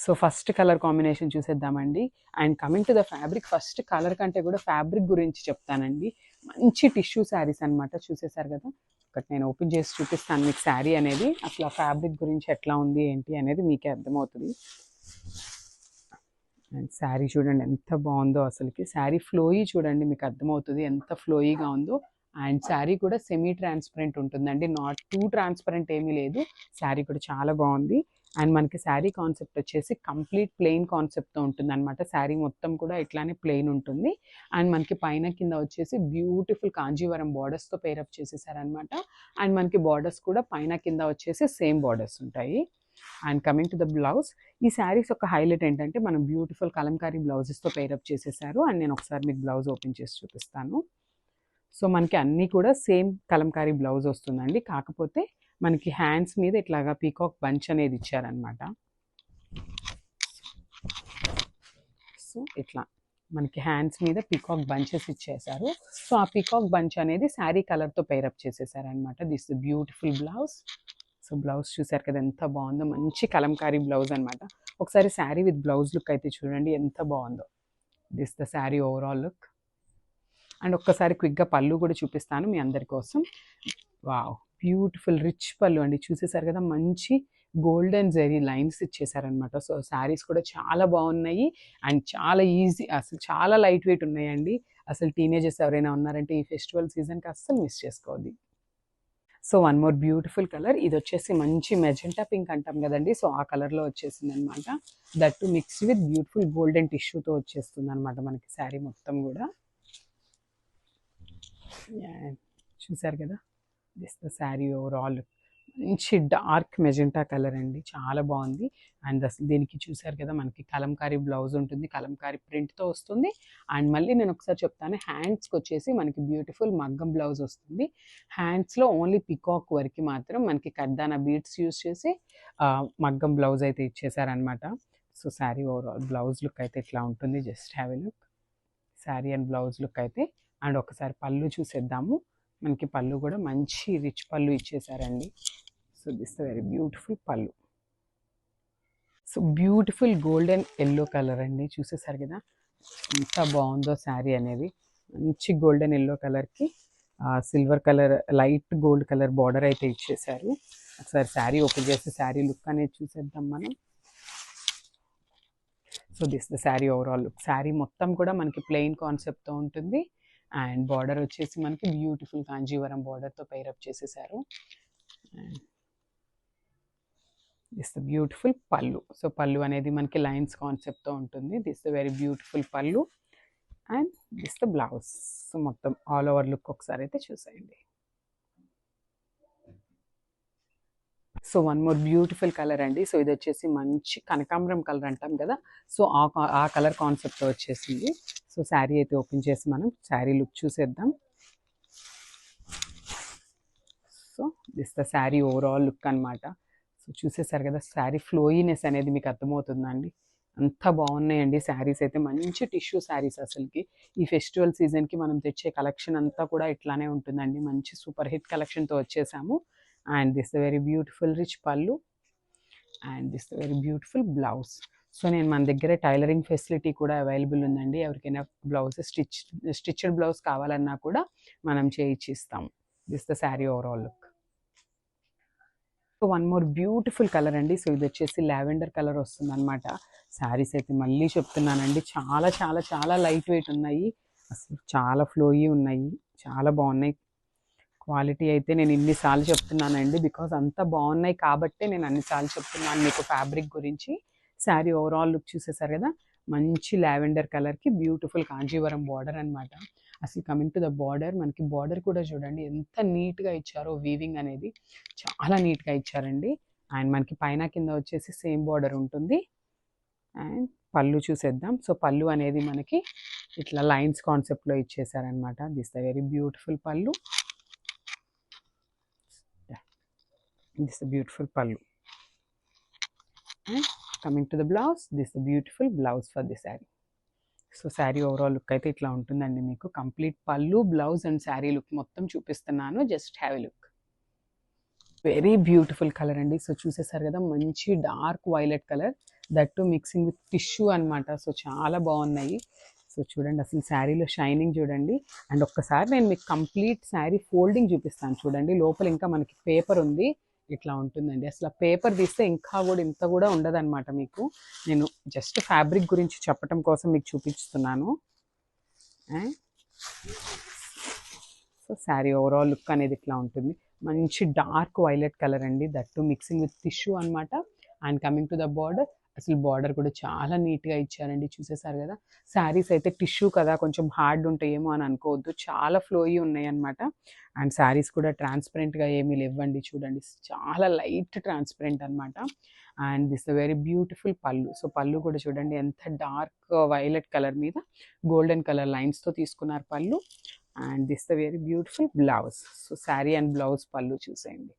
So first colour combination చూసేద్దామండి. And coming to the fabric, first colour కంటే కూడా fabric గురించి చెప్తానండి. మంచి టిష్యూ శారీస్ అనమాట. చూసేసారు కదా, ఒకటి నేను ఓపెన్ చేసి చూపిస్తాను మీకు శారీ అనేది. అసలు ఆ ఫ్యాబ్రిక్ గురించి ఎట్లా ఉంది ఏంటి అనేది మీకే అర్థమవుతుంది. అండ్ శారీ చూడండి ఎంత బాగుందో, అసలుకి శారీ ఫ్లోయీ చూడండి, మీకు అర్థమవుతుంది ఎంత ఫ్లోయీగా ఉందో. అండ్ శారీ కూడా సెమీ ట్రాన్స్పరెంట్ ఉంటుందండి, నాట్ టూ ట్రాన్స్పరెంట్ ఏమీ లేదు. శారీ కూడా చాలా బాగుంది. అండ్ మనకి శారీ కాన్సెప్ట్ వచ్చేసి కంప్లీట్ ప్లెయిన్ కాన్సెప్ట్తో ఉంటుంది అనమాట. శారీ మొత్తం కూడా ఇట్లానే ప్లెయిన్ ఉంటుంది. అండ్ మనకి పైన కింద వచ్చేసి బ్యూటిఫుల్ కాంజీవరం బార్డర్స్తో పేరప్ చేసేసారనమాట. అండ్ మనకి బార్డర్స్ కూడా పైన కింద వచ్చేసి సేమ్ బార్డర్స్ ఉంటాయి. And coming to the blouse, ఈ శారీస్ ఒక హైలైట్ ఏంటంటే మనం బ్యూటిఫుల్ కలంకారీ బ్లౌజెస్తో పేరప్ చేసేసారు. అండ్ నేను ఒకసారి మీకు బ్లౌజ్ ఓపెన్ చేసి చూపిస్తాను. సో మనకి అన్నీ కూడా సేమ్ కలంకారీ బ్లౌజ్ వస్తుందండి, కాకపోతే మనకి హ్యాండ్స్ మీద ఇట్లాగా పీకాక్ బంచ్ అనేది ఇచ్చారనమాట. సో ఇట్లా మనకి హ్యాండ్స్ మీద పీకాక్ బంచెస్ ఇచ్చేసారు. సో ఆ పీకాక్ బంచ్ అనేది శారీ కలర్తో పేరప్ చేసేసారనమాట. This beautiful blouse. So blouse చూసారు కదా ఎంత బాగుందో, మంచి కలంకారీ బ్లౌజ్ అనమాట. ఒకసారి శారీ విత్ బ్లౌజ్ లుక్ అయితే చూడండి ఎంత బాగుందో. This the sari overall look. And ఒక్కసారి క్విక్గా పళ్ళు కూడా చూపిస్తాను మీ అందరి కోసం. వావ్, బ్యూటిఫుల్ రిచ్ పళ్ళు అండి. చూసేసారు కదా, మంచి గోల్డెన్ జెరీ లైన్స్ ఇచ్చేసారనమాట. సో శారీస్ కూడా చాలా బాగున్నాయి అండ్ చాలా ఈజీ, అసలు చాలా లైట్ వెయిట్ ఉన్నాయండి. అసలు టీనేజర్స్ ఎవరైనా ఉన్నారంటే ఈ ఫెస్టివల్ సీజన్కి అస్సలు మిస్ చేసుకోవద్దు. So one more beautiful colour, ఇది వచ్చేసి మంచి మెజెంటా పింక్ అంటాం కదండి. సో ఆ కలర్లో వచ్చేసింది అనమాట. That mix with beautiful golden టిష్యూతో వచ్చేస్తుంది అనమాట మనకి శారీ మొత్తం కూడా. చూసారు కదా, దిస్ ద శారీ ఓవరాల్. మంచి డార్క్ మెజెంటా కలర్ అండి, చాలా బాగుంది. అండ్ అసలు దీనికి చూసారు కదా, మనకి కలంకారీ బ్లౌజ్ ఉంటుంది, కలంకారీ ప్రింట్తో వస్తుంది. అండ్ మళ్ళీ నేను ఒకసారి చెప్తాను, హ్యాండ్స్కి వచ్చేసి మనకి బ్యూటిఫుల్ మగ్గం బ్లౌజ్ వస్తుంది. హ్యాండ్స్లో ఓన్లీ పికాక్ వరకు మాత్రం మనకి కడ్దానా బీడ్స్ యూస్ చేసి మగ్గం బ్లౌజ్ అయితే ఇచ్చేసారనమాట. So sari overall blouse look అయితే ఇట్లా ఉంటుంది. Just have a look sari and blouse look అయితే. అండ్ ఒకసారి పళ్ళు చూసేద్దాము. మనకి పళ్ళు కూడా మంచి రిచ్ పళ్ళు ఇచ్చేసారండి. So this very beautiful pallu. So beautiful golden yellow colour అండి. చూసేసారు కదా ఎంత బాగుందో శారీ అనేది. మంచి గోల్డెన్ ఎల్లో కలర్కి silver colour light gold colour border అయితే ఇచ్చేసారు. ఒకసారి శారీ ఓపెన్ చేసి శారీ లుక్ అనేది చూసేద్దాం మనం. So this the sari overall look. Sari మొత్తం కూడా మనకి ప్లెయిన్ కాన్సెప్ట్తో ఉంటుంది. అండ్ బార్డర్ వచ్చేసి మనకి బ్యూటిఫుల్ కాంజీవరం బార్డర్తో పైరప్ చేసేసారు. This the beautiful pallu. So పళ్ళు అనేది మనకి లైన్స్ కాన్సెప్ట్తో ఉంటుంది. దిస్ ద వెరీ బ్యూటిఫుల్ పళ్ళు. And this the blouse. So మొత్తం ఆల్ ఓవర్ లుక్ ఒకసారి అయితే చూసేయండి. So one more beautiful colour అండి. సో ఇది వచ్చేసి మంచి కనకాంబరం కలర్ అంటాం కదా. సో ఆ కలర్ కాన్సెప్ట్ వచ్చేసింది. సో శారీ అయితే ఓపెన్ చేసి మనం శారీ లుక్ చూసేద్దాం. So this the sari overall look అనమాట. సో చూసేసారు కదా, శారీ ఫ్లోయీనెస్ అనేది మీకు అర్థమవుతుందండి. అంత బాగున్నాయండి శారీస్ అయితే. మంచి టిష్యూ శారీస్ అసలుకి. ఈ ఫెస్టివల్ సీజన్కి మనం తెచ్చే కలెక్షన్ అంతా కూడా ఇట్లానే ఉంటుందండి. మంచి సూపర్ హిట్ కలెక్షన్తో వచ్చేసాము. And this the very beautiful rich pallu. And this the very beautiful blouse. So నేను మన దగ్గర టైలరింగ్ ఫెసిలిటీ కూడా అవైలబుల్ ఉందండి. ఎవరికైనా బ్లౌజ్ స్టిచ్డ్ బ్లౌజ్ కావాలన్నా కూడా మనం చేయించిస్తాం. This the sari overall look. So one more beautiful colour అండి. సో ఇది వచ్చేసి లావెండర్ కలర్ వస్తుంది అనమాట. శారీస్ అయితే మళ్ళీ చెప్తున్నానండి, చాలా చాలా చాలా లైట్ వెయిట్ ఉన్నాయి. అసలు చాలా ఫ్లోయీ ఉన్నాయి, చాలా బాగున్నాయి. క్వాలిటీ అయితే నేను ఇన్నిసార్లు చెప్తున్నానండి, బికాజ్ అంత బాగున్నాయి కాబట్టే నేను అన్నిసార్లు చెప్తున్నాను మీకు ఫ్యాబ్రిక్ గురించి. శారీ ఓవరాల్ లుక్ చూసేసారు కదా, మంచి లావెండర్ కలర్కి బ్యూటిఫుల్ కాంజీవరం బార్డర్ అనమాట. అసలు కమింగ్ టు ద బార్డర్, మనకి బార్డర్ కూడా చూడండి ఎంత నీట్గా ఇచ్చారో. వీవింగ్ అనేది చాలా నీట్గా ఇచ్చారండి. అండ్ మనకి పైన కింద వచ్చేసి సేమ్ బార్డర్ ఉంటుంది. అండ్ పళ్ళు చూసేద్దాం. సో పళ్ళు అనేది మనకి ఇట్లా లైన్స్ కాన్సెప్ట్లో ఇచ్చేసారనమాట. దిస్ ద వెరీ బ్యూటిఫుల్ పళ్ళు. This is a beautiful pallu. And coming to the blouse, this is a beautiful blouse for this saree. So sari overall look అయితే ఇట్లా ఉంటుందండి మీకు. కంప్లీట్ పళ్ళు, బ్లౌజ్ అండ్ శారీ లుక్ మొత్తం చూపిస్తున్నాను. Just have a look. Very beautiful colour అండి. So చూసేసారు కదా, మంచి dark violet colour. That to mixing with tissue అనమాట. సో చాలా బాగున్నాయి. సో చూడండి అసలు శారీలో షైనింగ్ చూడండి. అండ్ ఒక్కసారి నేను మీకు కంప్లీట్ శారీ ఫోల్డింగ్ చూపిస్తాను చూడండి. లోపల ఇంకా మనకి పేపర్ ఉంది, ఇట్లా ఉంటుందండి. అసలు ఆ పేపర్ తీస్తే ఇంకా కూడా ఇంత కూడా ఉండదన్నమాట. మీకు నేను జస్ట్ ఫ్యాబ్రిక్ గురించి చెప్పటం కోసం మీకు చూపిస్తున్నాను. సో శారీ ఓవరాల్ లుక్ అనేది ఇట్లా ఉంటుంది. మంచి డార్క్ వైలెట్ కలర్ అండి, that to mixing with tissue అనమాట. And coming to the border, అసలు బార్డర్ కూడా చాలా నీట్గా ఇచ్చారండి. చూసేసారు కదా. శారీస్ అయితే టిష్యూ కదా కొంచెం హార్డ్ ఉంటాయేమో అని అనుకోవద్దు, చాలా ఫ్లోయి ఉన్నాయి అనమాట. అండ్ శారీస్ కూడా ట్రాన్స్పరెంట్గా ఏమీ లేవండి. చూడండి చాలా లైట్ ట్రాన్స్పరెంట్ అనమాట. And this the very beautiful pallu. So పళ్ళు కూడా చూడండి ఎంత డార్క్ వైలెట్ కలర్ మీద గోల్డెన్ కలర్ లైన్స్తో తీసుకున్నారు పళ్ళు. And this the very beautiful blouse. So sari and blouse పళ్ళు చూసేయండి.